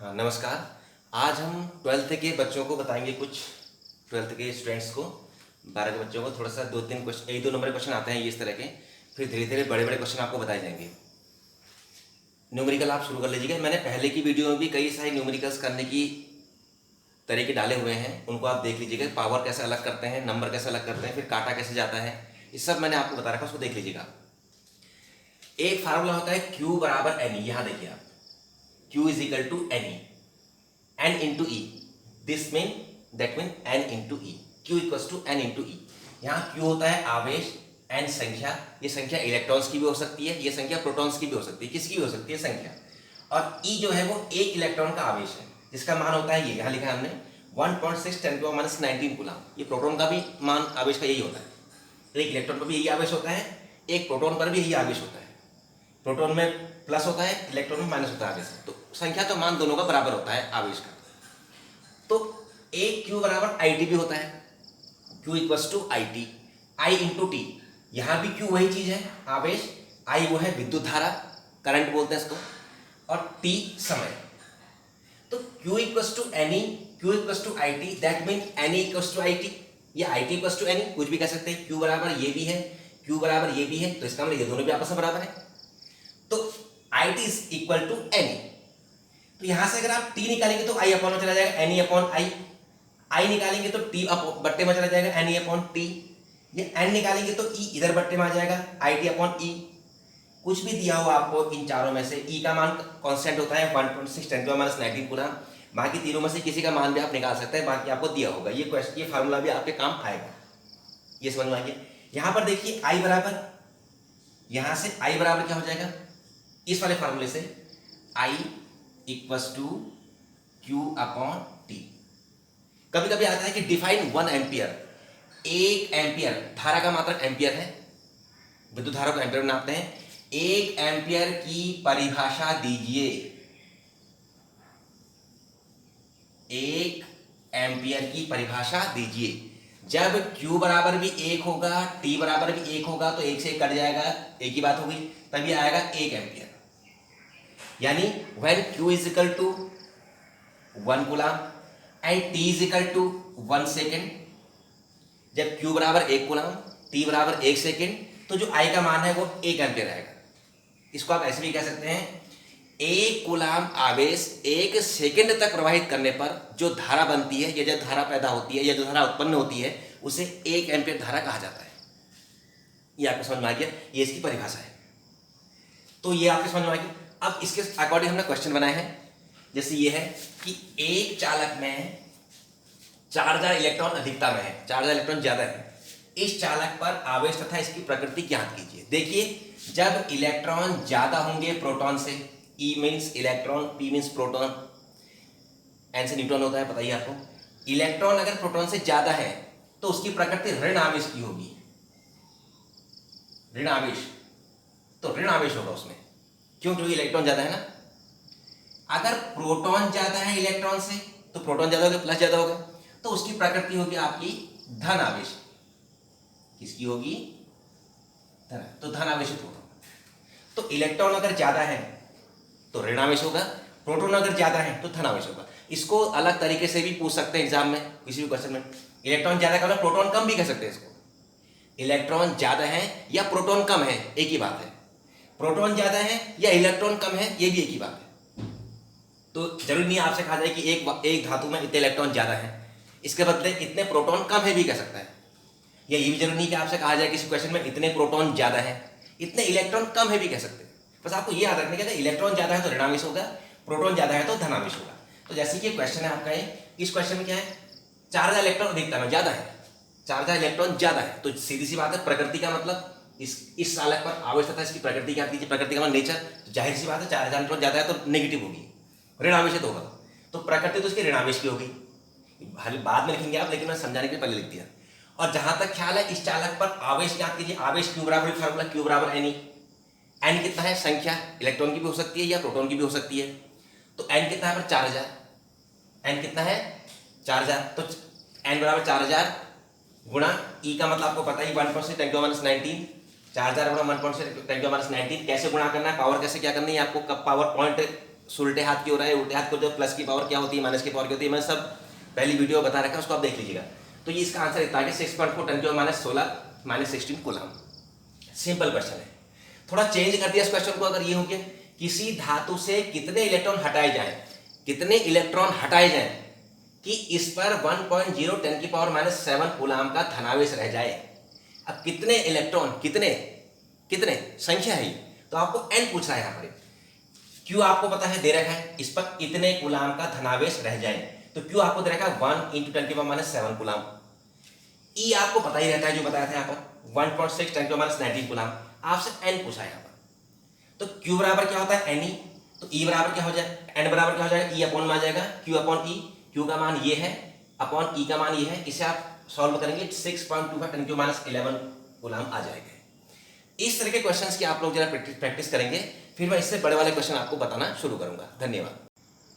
हाँ, नमस्कार। आज हम 12th के बच्चों को बताएंगे, कुछ 12th के स्टूडेंट्स को, 12 के बच्चों को थोड़ा सा 2-3 क्वेश्चन, 1-2 नंबर के क्वेश्चन आते हैं ये इस तरह के। फिर धीरे धीरे बड़े बड़े क्वेश्चन आपको बताए जाएंगे। न्यूमेरिकल आप शुरू कर लीजिएगा। मैंने पहले की वीडियो में भी कई सारे न्यूमेरिकल्स करने की तरीके डाले हुए हैं, उनको आप देख लीजिएगा। पावर कैसे अलग करते हैं, नंबर कैसे अलग करते हैं, फिर काटा कैसे जाता है, ये सब मैंने आपको बता रखा है, उसको देख लीजिएगा। एक फार्मूला होता है Q बराबर एन ई। यहाँ देखिए आप, Q is equal to N E, n into E. This mean n into E. Q equals to n into E. यहाँ Q होता है आवेश, n संख्या। ये संख्या इलेक्ट्रॉन्स की भी हो सकती है, ये संख्या प्रोटॉन्स की भी हो सकती है, किसकी भी हो सकती है संख्या। और E जो है वो एक इलेक्ट्रॉन का आवेश है, जिसका मान होता है ये, यहाँ लिखा है हमने 1.6 × 10⁻⁹ कूलम। ये प्रोटॉन का भी मान आवेश का यही होता है। एक इलेक्ट्रॉन पर भी यही आवेश होता है, एक प्रोटॉन पर भी यही आवेश होता है। प्रोटॉन में प्लस होता है, इलेक्ट्रॉन में माइनस होता है आवेश। तो संख्या तो मान दोनों का बराबर होता है आवेश का। तो एक Q बराबर IT भी होता है, Q equals to IT, I into T. यहाँ भी Q वही चीज है, आवेश। I वो है विद्युत धारा, करंट बोलते हैं इसको, और T समय। तो Q equals to NE, Q equals to IT, that mean NE equals to IT या IT इक्वल्स टू NE, कुछ भी कह सकते हैं। Q बराबर ये भी है, Q बराबर ये भी है, तो इसका मतलब ये दोनों भी आपस में बराबर है। तो IT is equal to NE। तो यहां से अगर आप T निकालेंगे तो I अपॉन में चला जाएगा NE अपॉन I निकालेंगे तो T बट्टे में चला जाएगा NE अपॉन T। ये N निकालेंगे तो E इधर बट्टे में आ जाएगा IT अपॉन E। कुछ भी दिया हो आपको इन चारों में से, E का मान कांस्टेंट होता है 1.6 × 10⁻⁹ कूलम। बाकी तीनों में से किसी का मान भी आप निकाल सकते हैं, बाकी आपको दिया होगा। ये क्वेश्चन, ये फार्मूला भी आपके काम आएगा, ये समझ में आइए। यहां पर देखिए I बराबर, यहां से I बराबर क्या हो जाएगा, इस वाले फार्मूले से I equals to Q upon T। कभी कभी आता है कि डिफाइन 1 एम्पियर। 1 एम्पियर, धारा का मात्रक एम्पियर है, विद्युत धारा को एम्पियर में नापते हैं। 1 एम्पियर की परिभाषा दीजिए। 1 एम्पियर की परिभाषा दीजिए। जब Q बराबर भी 1 होगा, T बराबर भी 1 होगा, तो 1 से 1 कट जाएगा, एक ही बात होगी, तभी आएगा 1 एम्पियर। यानी when Q is equal to 1 coulomb and T is equal to 1 second, जब Q बराबर 1 कूलम, T बराबर 1 सेकेंड, तो जो I का मान है वो 1 एम्पियर आएगा। इसको आप ऐसे भी कह सकते हैं, 1 कूलम आवेश 1 सेकेंड तक प्रवाहित करने पर जो धारा बनती है, या जो धारा पैदा होती है, या जो धारा उत्पन्न होती है, उसे 1 एम्पियर धारा कहा जाता है। ये आपको समझ में आ गया, ये इसकी परिभाषा है। तो ये आपके समझ में आ गया। अब इसके अकॉर्डिंग हमने क्वेश्चन बनाए हैं। जैसे ये है कि एक चालक में 4000 इलेक्ट्रॉन अधिकता में है, 4000 इलेक्ट्रॉन ज्यादा है। इस चालक पर आवेश तथा इसकी प्रकृति ज्ञात कीजिए। देखिए, जब इलेक्ट्रॉन ज्यादा होंगे प्रोटॉन से, E means electron, P means proton, N से न्यूट्रॉन होता है, पता ही आपको। इलेक्ट्रॉन अगर प्रोटॉन से ज्यादा है तो उसकी प्रकृति ऋण आवेश की होगी। ऋण आवेश, तो ऋण आवेश होगा उसमें, क्यों? क्योंकि इलेक्ट्रॉन ज्यादा है ना। अगर प्रोटॉन ज्यादा है इलेक्ट्रॉन से, तो प्रोटॉन ज्यादा हो गया, प्लस ज्यादा होगा, तो उसकी प्रकृति होगी आपकी धन आवेश। किसकी होगी? धन। तो धन आवेशित होगा। तो इलेक्ट्रॉन अगर ज्यादा है तो ऋण आवेश होगा, प्रोटॉन अगर ज्यादा है तो धन आवेश होगा। इसको अलग तरीके से भी पूछ सकते हैं एग्जाम में, किसी भी क्वेश्चन में। इलेक्ट्रॉन ज्यादा का मतलब प्रोटॉन कम भी कह सकते हैं इसको। इलेक्ट्रॉन ज्यादा है या प्रोटॉन कम है, एक ही बात है। प्रोटॉन ज्यादा है या इलेक्ट्रॉन कम है, ये भी एक ही बात है। तो जरूरी नहीं आपसे कहा जाए कि एक धातु में इतने इलेक्ट्रॉन ज्यादा है, इसके बदले इतने प्रोटॉन कम है भी कह सकता है। या ये भी जरूरी नहीं कि आपसे कहा जाए किसी क्वेश्चन में इतने प्रोटॉन ज्यादा है, इतने इलेक्ट्रॉन कम है भी कह सकते हैं। बस आपको ये याद रखने का, इलेक्ट्रॉन ज्यादा है तो ऋणावेश होगा, प्रोटॉन ज्यादा है तो धनावेश होगा। तो जैसे कि क्वेश्चन है आपका ये, इस क्वेश्चन में क्या है, 4000 इलेक्ट्रॉन अधिकता में ज्यादा है, 4000 इलेक्ट्रॉन ज्यादा है, तो सीधी सी बात है, प्रकृति का मतलब इस चालक पर आवेश तथा इसकी प्रकृति क्या कीजिए, प्रकृति का मतलब नेचर। तो जाहिर सी बात है, 4000 इलेक्ट्रॉन ज्यादा है तो नेगेटिव होगी, ऋणावेशित होगा। तो प्रकृति तो इसकी ऋणावेश की होगी, बाद में लिखेंगे आप, लेकिन मैं समझाने के लिए पहले लिख दिया। और जहां तक ख्याल है, इस चालक पर आवेश याद कीजिए, आवेश Q बराबर फार्मूला, Q बराबर NE। N कितना है, संख्या, इलेक्ट्रॉन की भी हो सकती है या प्रोटॉन की भी हो सकती है। तो N कितना है पर 4000, N कितना है 4000, तो N बराबर 4000 गुणा E का मतलब आपको पता ही 1.6 × 10⁻⁹, 4000 गुणा 1.6 × 10⁻⁹। कैसे गुणा करना है, पावर कैसे क्या करनी है आपको, कब पावर पॉइंट उल्टे हाथ की हो रहा है, उल्टे हाथ को जो प्लस की पावर क्या होती है, माइनस की पावर क्या होती है, मैंने सब पहली वीडियो बता रखा है, उसको आप देख लीजिएगा। तो ये इसका आंसर इतना है 6.4 10 की power minus 16 minus 16 coulomb. Simple question है। थोड़ा चेंज कर दिया इस क्वेश्चन को, अगर ये हो गया किसी धातु से कितने इलेक्ट्रॉन हटाए जाएं, कितने इलेक्ट्रॉन हटाए जाएं कि इस पर 1.0 10 की पावर माइनस 7 कूलम का धनावेश रह जाए। अब कितने इलेक्ट्रॉन, कितने कितने संख्या है ये, तो आपको n पूछ रहा है यहाँ पर। क्यू आपको पता है दे रखा है, इस पर इतने कूलम का धनावेश रह जाए, तो क्यू आपको दे रखा है 1 × 10 की पावर माइनस 7 कूलम। ई आपको पता ही रहता है, जो बताया था यहाँ पर 1.6 10 की पावर माइनस 19 कूलम। आपसे n पूछा है यहाँ पर, तो क्यू बराबर क्या होता है Ne, तो ई बराबर क्या हो जाए, n बराबर क्या हो जाएगा, ई अपॉन में आ जाएगा क्यू अपॉन ई। क्यू का मान ये है अपॉन ई का मान ये है, इसे आप सॉल्व करेंगे 6.25 10 की माइनस 11 कूलम आ जाएगा। इस तरह के क्वेश्चंस की आप लोग जरा प्रैक्टिस करेंगे, फिर मैं इससे बड़े वाले क्वेश्चन आपको बताना शुरू करूंगा। धन्यवाद।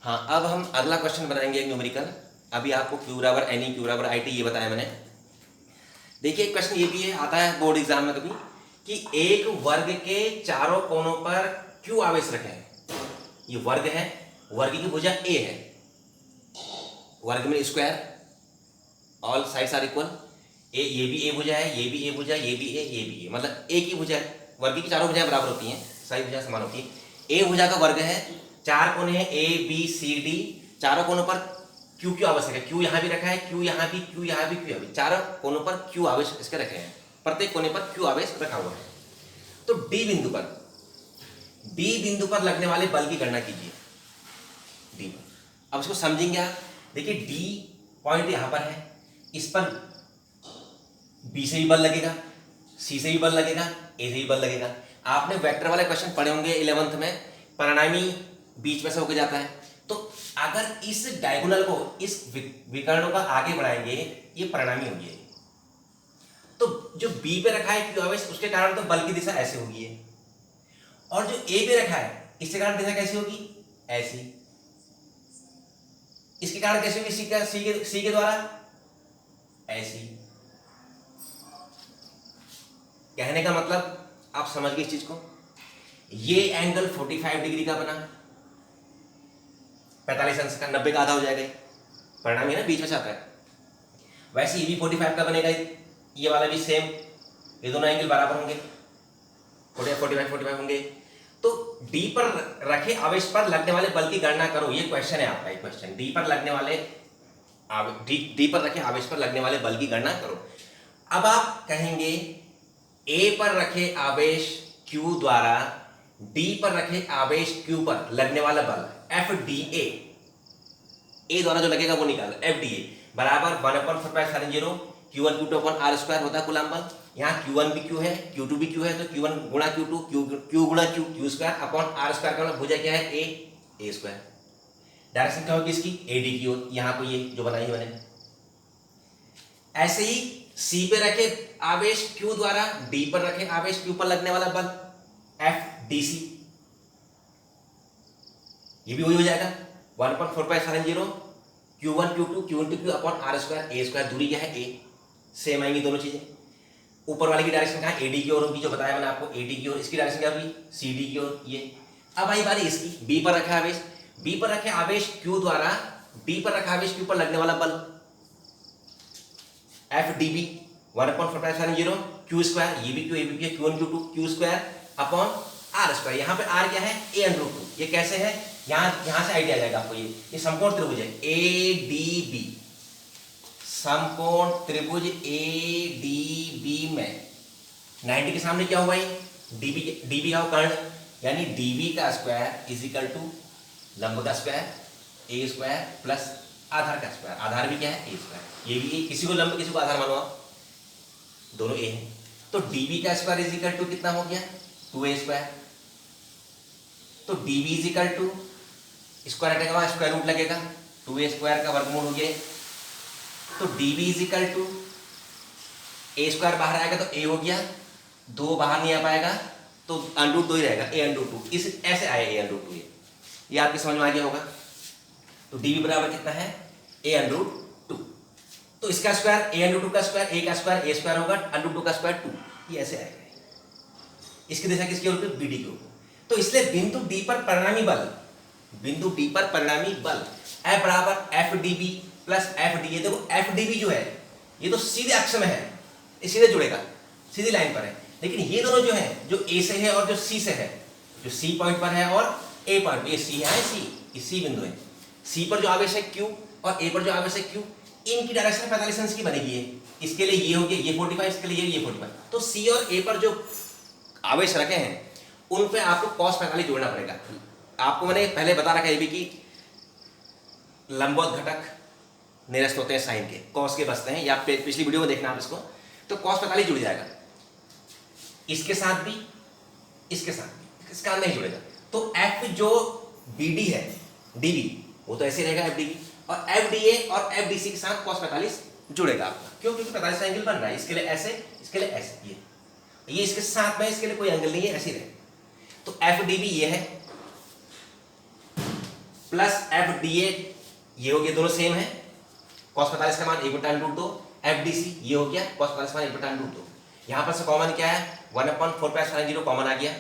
हाँ, अब हम अगला क्वेश्चन बनाएंगे न्यूमेरिकल। अभी आपको क्यू बराबर Ne, क्यू बराबर IT ये बताया मैंने। देखिए क्वेश्चन ये भी है, आता है बोर्ड एग्जाम में कभी, कि एक वर्ग के चारों कोनों पर क्यू आवेश रखे हैं। ये वर्ग है, वर्ग की भुजा A है, वर्ग में square, all sides are equal. ये भी ए भुजा है, ये भी ए भुजा, ये भी ए, मतलब एक ही भुजा है। वर्ग की चारों भुजाएं बराबर होती हैं, सारी भुजाएं समान होती हैं। ए भुजा का वर्ग है, चार कोने हैं ABCD, चारों कोनों पर क्यू क्यू आवश्यक है। क्यू यहाँ भी रखा है, क्यू यहाँ भी, क्यू यहाँ भी, क्यू यहाँ भी, चारों कोनों पर क्यू आवेश इसके रखे हैं, प्रत्येक कोने पर क्यू आवेश रखा हुआ है। तो डी बिंदु पर लगने वाले बल की गणना कीजिए। डी पर, अब इसको समझेंगे आप। देखिए डी पॉइंट यहाँ पर है, इस पर बी से भी बल लगेगा, सी से भी बल लगेगा, ए से भी बल लगेगा। आपने वेक्टर वाले क्वेश्चन पढ़े होंगे 11th में, परिणामी बीच में से होकर जाता है। तो अगर इस डायगोनल को, इस विकर्णों का आगे बढ़ाएंगे, ये परिणामी होगी। तो जो बी पे रखा है क्यू आवेश, उसके कारण तो बल की दिशा ऐसे होगी है, और जो ए पे रखा है इसके कारण दिशा कैसी होगी, ऐसी। इसके कारण कैसी होगी, सी के द्वारा ऐसी। कहने का मतलब आप समझ गए इस चीज को। ये एंगल 45 डिग्री का बना, 45 अंश का, 90 का आधा हो जाएगा, परिणामी है ना, बीच में से आता है। वैसे ये भी 45 का बनेगा, ये वाला भी सेम, ये दोनों एंगल बराबर होंगे, 45 होंगे। तो डी पर रखे आवेश पर लगने वाले बल की गणना करो, ये क्वेश्चन है आपका। एक क्वेश्चन, डी पर लगने वाले डी पर रखे आवेश पर लगने वाले बल की गणना करो। अब आप कहेंगे ए पर रखे आवेश क्यू द्वारा डी पर रखे आवेश क्यू पर लगने वाला बल FDA, ए द्वारा जो लगेगा वो निकाल, FDA बराबर 1/4π0 Q1 Q2 upon R square होता है कूलम बल। यहाँ Q1 भी Q है, Q2 भी Q है, तो Q1 गुणा Q2, Q गुणा Q square upon R square का मतलब भुजा क्या है, A स्क्वायर। डायरेक्शन क्या होगी इसकी, AD की ओर, यहाँ को ये जो बनाई मैंने। ऐसे ही सी पे रखे आवेश क्यू द्वारा डी पर रखे आवेश क्यू पर लगने वाला बल FDC, ये भी वही हो जाएगा 1/4π0 Q1 Q2 Q upon R square, A square, दूरी क्या है A, सेम आएंगी दोनों चीजें। ऊपर वाले की डायरेक्शन कहाँ, AD की ओर होगी, जो बताया मैंने आपको, AD की ओर। इसकी डायरेक्शन क्या होगी, CD की ओर, ये। अब आई बारी इसकी, बी पर रखा आवेश, बी पर रखे आवेश क्यू द्वारा डी पर रखा आवेश क्यू पर लगने वाला बल FDB 1/4π0 Q स्क्वायर, ये भी Q, ये भी Q, Q1 Q2 Q square upon R square. यहाँ पे R क्या है, A√2। ये कैसे है, यहाँ से आइडिया आ जाएगा आपको। ये समकोण त्रिभुज है ADB, समकोण त्रिभुज ADB में 90 के सामने क्या हुआ है, DB का कर्ण, यानी DB का स्क्वायर इज इक्वल टू लंब का स्क्वायर A स्क्वायर प्लस आधार का स्क्वायर। आधार भी क्या है, A स्क्वायर। ये भी किसी को लंब किसी को आधार मानो आप, दोनों A है। तो DB का स्क्वायर इज इक्वल टू कितना हो गया, 2A स्क्वायर। तो DB is equal to square हटेगा, स्क्वायर रूट लगेगा, 2A स्क्वायर का वर्गमूल हो गया। तो DB is equal to A square बाहर आएगा तो A हो गया, 2 बाहर नहीं आ पाएगा तो √2 ही रहेगा, A√2। इस ऐसे आया A√2, ये आपकी समझ में आ गया होगा। तो DB बराबर कितना है, A√2। तो इसका स्क्वायर A√2 का स्क्वायर, A का स्क्वायर A स्क्वायर होगा, √2 का स्क्वायर 2, ये ऐसे आएगा। इसकी दिशा किसकी ओर, BD की ओर। तो इसलिए बिंदु D पर परिणामी बल बिंदु डी पर परिणामी बल F बराबर F D B plus F D A. देखो एफ डी बी जो है ये तो सीधे अक्ष में है, ये सीधे जुड़ेगा, सीधी लाइन पर है। लेकिन ये दोनों जो है, जो ए से है और जो सी से है, जो सी पॉइंट पर है और ए पॉइंट, ये सी है, सी बिंदु है। सी पर जो आवेश है Q और ए पर जो आवेश है Q, इनकी डायरेक्शन 45 अंश की बनेगी है। इसके लिए ये हो गया ये 45, इसके लिए ये 45। तो सी और ए पर जो आवेश रखे हैं उन पे आपको cos 45 जोड़ना पड़ेगा। आपको मैंने पहले बता रखा है भी कि लंबवत घटक निरस्त होते हैं साइन के, cos के बचते हैं, या पिछली वीडियो में देखना आप इसको। तो cos 45 जुड़ जाएगा, इसके साथ भी, इसके साथ भी, इसका नहीं जुड़ेगा। तो एफ जो बी डी है, डी बी, वो तो ऐसे रहेगा एफ डी बी, और एफ डी ए और एफ डी सी के साथ cos 45 जुड़ेगा आपका। क्यों? क्योंकि 45 एंगल बन रहा है, इसके लिए ऐसे, इसके लिए ऐसे, ये इसके साथ में, इसके लिए कोई एंगल नहीं है, ऐसे ही रहे। तो एफ डी बी ये है प्लस एफ डी ए ये हो गया, दोनों सेम है। cos 45 का मान 1/√2, एफ डी सी ये हो गया cos 45 का मान 1/√2। यहां पर से कॉमन क्या है, 1/4π कॉमन आ गया,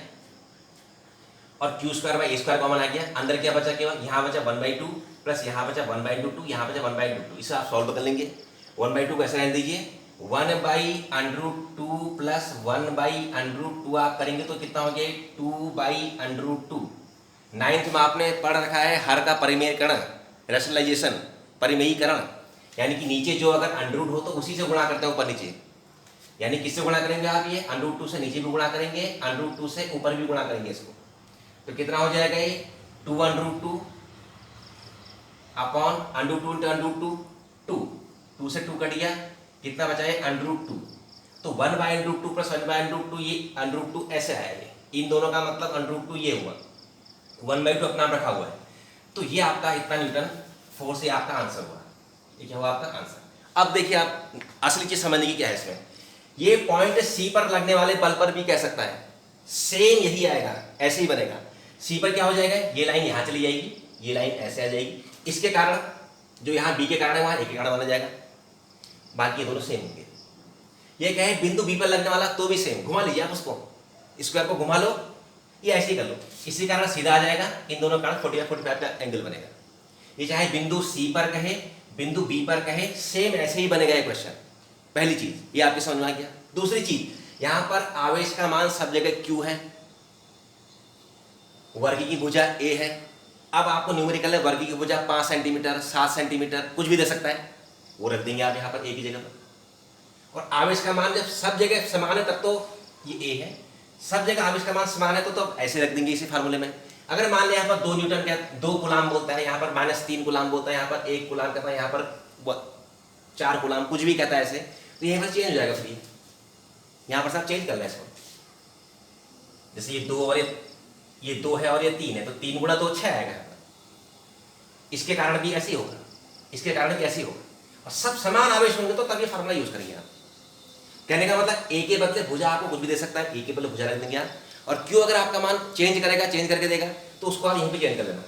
और q square by a square common आ गया। अंदर क्या बचा, केवल यहां बचा 1/2 प्लस यहां बचा 1/√2, यहां बचा 1/√2। इसे आप सॉल्व कर लेंगे। 1/2 को ऐसे रहने दीजिए, 1/√2 प्लस 1/√2 आप करेंगे तो कितना हो गया, 2/√2। 9th में आपने पढ़ रखा है हर का परिमेयकरण, रेशनलाइजेशन, परिमेयीकरण, यानी कि नीचे जो अगर अंडररूट हो तो उसी से गुणा करते हैं ऊपर नीचे। यानी किससे गुणा करेंगे आप, ये √2 से नीचे भी गुणा करेंगे, √2 से ऊपर भी गुणा करेंगे इसको। तो कितना हो जाएगा ये, 2/√2 अपॉन √2 2, 2 से 2 कट गया, कितना बचा है √2। तो 1/√2 प्लस 1/√2, ये √2 ऐसे आया, इन दोनों का मतलब √2 ये हुआ, 1/2 अपना रखा हुआ है। तो ये आपका इतना न्यूटन फोर्स, ये आपका आंसर हुआ। ये क्या हुआ आपका आंसर। अब देखिए आप असली चीज समझने की क्या है इसमें, ये पॉइंट सी पर लगने वाले बल पर भी कह सकता है, सेम यही आएगा, ऐसे ही बनेगा। सी पर क्या हो जाएगा, ये लाइन यहां चली जाएगी, ये लाइन ऐसे आ जाएगी, इसके कारण जो यहाँ बी के कारण है वहां ए के कारण बना जाएगा, बाकी ये दोनों सेम होंगे। ये क्या है, बिंदु बी पर लगने वाला तो भी सेम, घुमा लीजिए आप उसको, स्क्वायर को घुमा लो, ये ऐसे ही कर लो, इसी कारण सीधा आ जाएगा। इन दोनों कारण 45 का एंगल बनेगा। ये चाहे बिंदु सी पर कहे, बिंदु बी पर कहे, सेम ऐसे ही बनेगा ये क्वेश्चन। पहली चीज ये आपके समझ में आ गया। दूसरी चीज, यहां पर आवेश का मान सब जगह Q है, वर्ग की भुजा A है। अब आपको न्यूमेरिकल है, वर्ग की भुजा 5 सेंटीमीटर 7 सेंटीमीटर कुछ भी दे सकता है, वो रख देंगे आप यहाँ पर एक ही जगह पर। और आवेश का मान जब सब जगह समान है तब तो ये A है, सब जगह आवेश का मान समान है तो ऐसे रख देंगे इसी फार्मूले में। अगर मान लिया यहाँ पर 2 न्यूटन का 2 कूलाम बोलता है, यहाँ पर -3 कूलाम बोलता है, यहाँ पर 1 कूलाम कहता है, यहाँ पर 4 कूलाम कुछ भी कहता है ऐसे, तो यहाँ पर चेंज हो जाएगा। फिर यहाँ पर सब चेंज कर लें इसको, जैसे ये 2 और ये 2 है और ये 3 है, तो 3 गुणा 2 6 आएगा। इसके कारण भी ऐसे ही होगा, इसके कारण भी ऐसे ही होगा, और सब समान आवेश होंगे तो तब ये फार्मूला यूज करेंगे आप। कहने का मतलब ए के बदले भुजा आपको कुछ भी दे सकता है, ए के बदले भुजा रख देंगे आप, और क्यों अगर आपका मान चेंज करेगा, चेंज करके देगा, तो उसको आप यहीं पे चेंज कर लेना,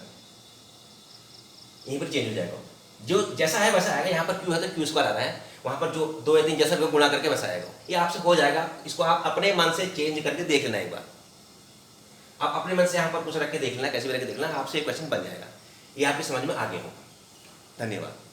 यहीं पर चेंज हो जाएगा, जो जैसा है वैसा आएगा। यहाँ पर क्यू है तो क्यू स्क्वायर आता है, वहाँ पर जो 2 या 3 जैसा भी गुणा करके वैसा आएगा, ये आपसे हो जाएगा। इसको आप अपने मन से चेंज करके देख लेना एक बार, आप अपने मन से यहाँ पर कुछ रख के देख लेना, कैसे भी रख के देख लेना, आपसे एक क्वेश्चन बन जाएगा। ये आपकी समझ में आगे हो। धन्यवाद।